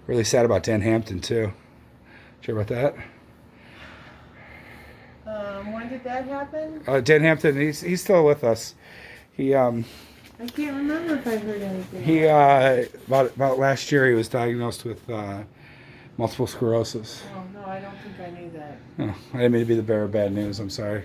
Really sad about Dan Hampton too. Did you hear about that? When did that happen? Dan Hampton, he's still with us. He I can't remember if I heard anything. he about last year he was diagnosed with multiple sclerosis. Oh, no, I don't think I knew that. Oh, I didn't mean to be the bearer of bad news. I'm sorry.